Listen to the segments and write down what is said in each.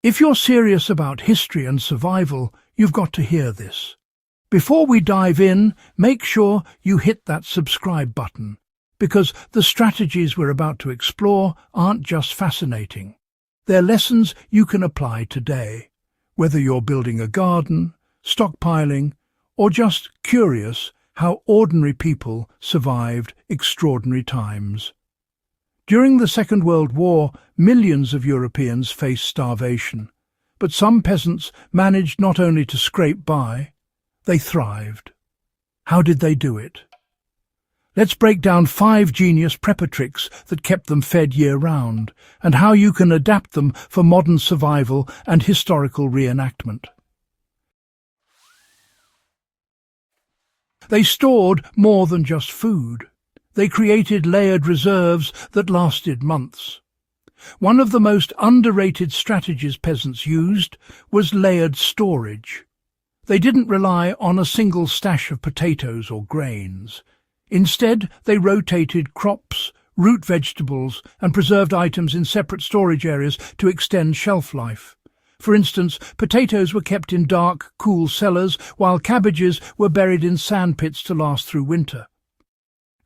If you're serious about history and survival, you've got to hear this. Before we dive in, make sure you hit that subscribe button, because the strategies we're about to explore aren't just fascinating. They're lessons you can apply today, whether you're building a garden, stockpiling, or just curious how ordinary people survived extraordinary times. During the Second World War, millions of Europeans faced starvation, but some peasants managed not only to scrape by, they thrived. How did they do it? Let's break down 5 genius prepper tricks that kept them fed year-round, and how you can adapt them for modern survival and historical reenactment. They stored more than just food. They created layered reserves that lasted months. One of the most underrated strategies peasants used was layered storage. They didn't rely on a single stash of potatoes or grains. Instead, they rotated crops, root vegetables, and preserved items in separate storage areas to extend shelf life. For instance, potatoes were kept in dark, cool cellars, while cabbages were buried in sand pits to last through winter.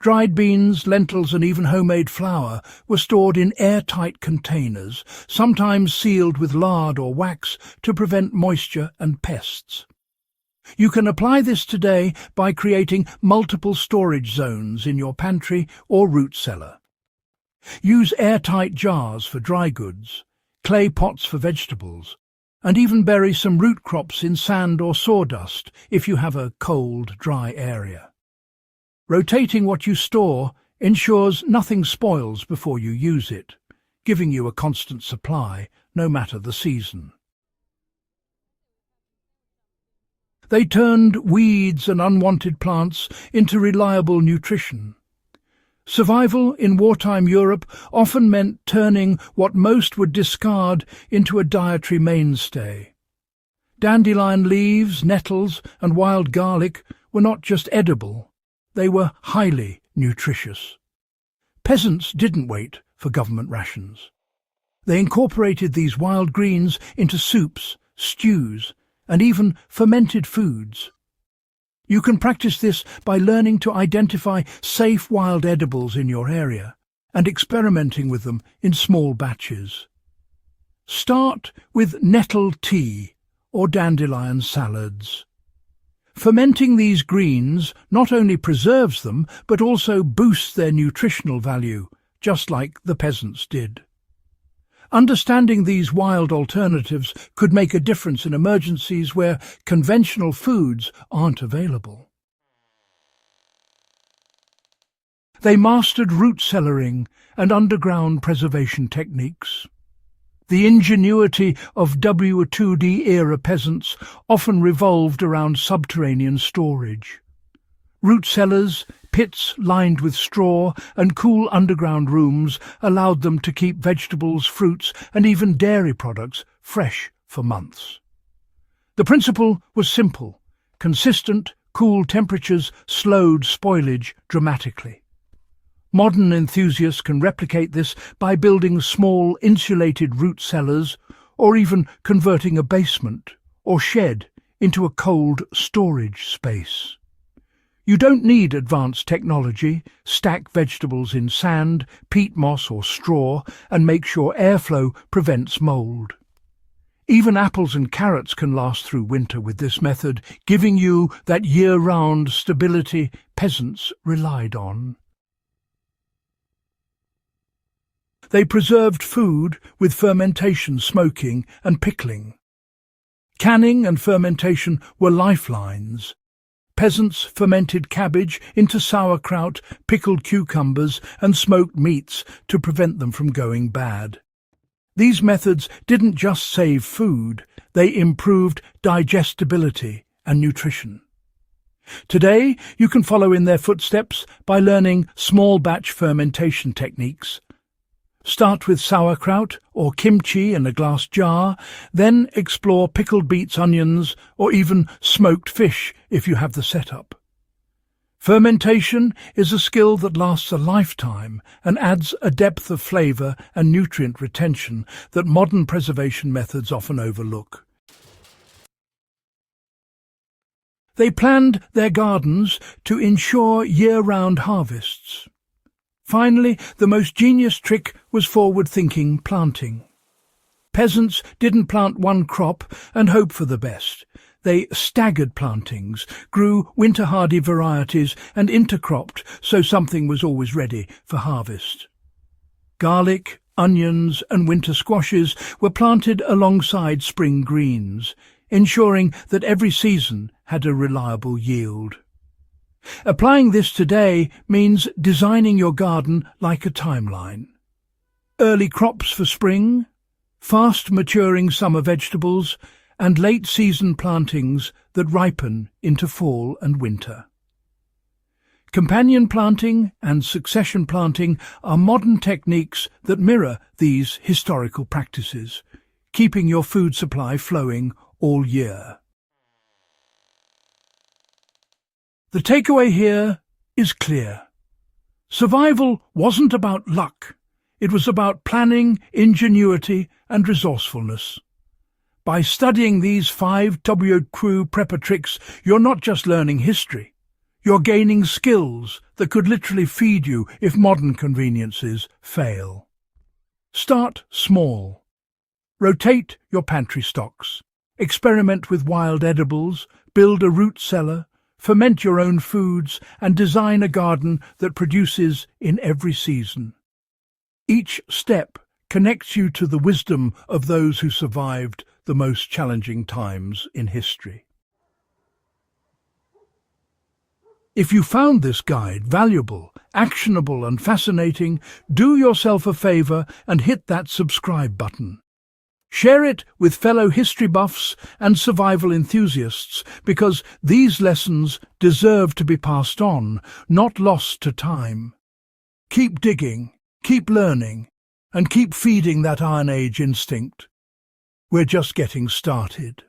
Dried beans, lentils, and even homemade flour were stored in airtight containers, sometimes sealed with lard or wax to prevent moisture and pests. You can apply this today by creating multiple storage zones in your pantry or root cellar. Use airtight jars for dry goods, clay pots for vegetables, and even bury some root crops in sand or sawdust if you have a cold, dry area. Rotating what you store ensures nothing spoils before you use it, giving you a constant supply, no matter the season. They turned weeds and unwanted plants into reliable nutrition. Survival in wartime Europe often meant turning what most would discard into a dietary mainstay. Dandelion leaves, nettles, and wild garlic were not just edible. They were highly nutritious. Peasants didn't wait for government rations. They incorporated these wild greens into soups, stews, and even fermented foods. You can practice this by learning to identify safe wild edibles in your area and experimenting with them in small batches. Start with nettle tea or dandelion salads. Fermenting these greens not only preserves them, but also boosts their nutritional value, just like the peasants did. Understanding these wild alternatives could make a difference in emergencies where conventional foods aren't available. They mastered root cellaring and underground preservation techniques. The ingenuity of WWII-era peasants often revolved around subterranean storage. Root cellars, pits lined with straw, and cool underground rooms allowed them to keep vegetables, fruits, and even dairy products fresh for months. The principle was simple. Consistent, cool temperatures slowed spoilage dramatically. Modern enthusiasts can replicate this by building small insulated root cellars or even converting a basement or shed into a cold storage space. You don't need advanced technology. Stack vegetables in sand, peat moss or straw and make sure airflow prevents mold. Even apples and carrots can last through winter with this method, giving you that year-round stability peasants relied on. They preserved food with fermentation, smoking, and pickling. Canning and fermentation were lifelines. Peasants fermented cabbage into sauerkraut, pickled cucumbers, and smoked meats to prevent them from going bad. These methods didn't just save food, they improved digestibility and nutrition. Today, you can follow in their footsteps by learning small-batch fermentation techniques. Start with sauerkraut or kimchi in a glass jar, then explore pickled beets, onions, or even smoked fish if you have the setup. Fermentation is a skill that lasts a lifetime and adds a depth of flavour and nutrient retention that modern preservation methods often overlook. They planned their gardens to ensure year-round harvests. Finally, the most genius trick was forward-thinking planting. Peasants didn't plant one crop and hope for the best. They staggered plantings, grew winter-hardy varieties and intercropped so something was always ready for harvest. Garlic, onions and winter squashes were planted alongside spring greens, ensuring that every season had a reliable yield. Applying this today means designing your garden like a timeline. Early crops for spring, fast-maturing summer vegetables, and late-season plantings that ripen into fall and winter. Companion planting and succession planting are modern techniques that mirror these historical practices, keeping your food supply flowing all year. The takeaway here is clear. Survival wasn't about luck. It was about planning, ingenuity and resourcefulness. By studying these 5 WWII prepper tricks, you're not just learning history. You're gaining skills that could literally feed you if modern conveniences fail. Start small. Rotate your pantry stocks. Experiment with wild edibles, build a root cellar, ferment your own foods, and design a garden that produces in every season. Each step connects you to the wisdom of those who survived the most challenging times in history. If you found this guide valuable, actionable and fascinating, do yourself a favor and hit that subscribe button. Share it with fellow history buffs and survival enthusiasts, because these lessons deserve to be passed on, not lost to time. Keep digging, keep learning, and keep feeding that Iron Age instinct. We're just getting started.